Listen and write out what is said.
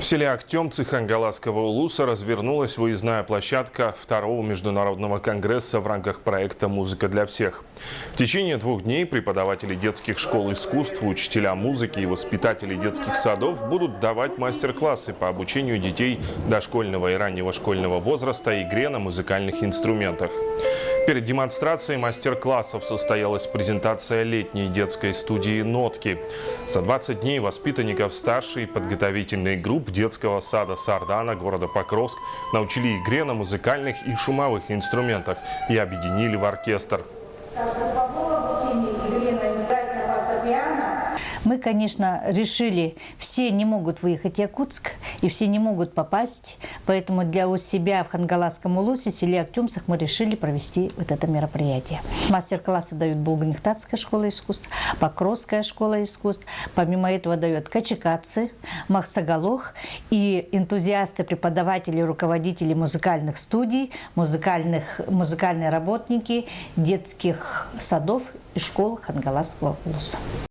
В селе Актемцы Хангаласского улуса развернулась выездная площадка второго международного конгресса в рамках проекта «Музыка для всех». В течение 2 дней преподаватели детских школ искусств, учителя музыки и воспитатели детских садов будут давать мастер-классы по обучению детей дошкольного и раннего школьного возраста игре на музыкальных инструментах. Перед демонстрацией мастер-классов состоялась презентация летней детской студии «Нотки». За 20 дней воспитанников старшей подготовительной групп детского сада Сардана города Покровск научили игре на музыкальных и шумовых инструментах и объединили в оркестр. Мы, конечно, решили, все не могут выехать в Якутск, и все не могут попасть, поэтому у себя в Хангаласском улусе, в селе Актемцах, мы решили провести вот это мероприятие. Мастер-классы дают Булганихтатская школа искусств, Покровская школа искусств, помимо этого дает Качекацы, Махсагалох и энтузиасты, преподаватели, руководители музыкальных студий, музыкальные работники детских садов и школ Хангаласского улуса.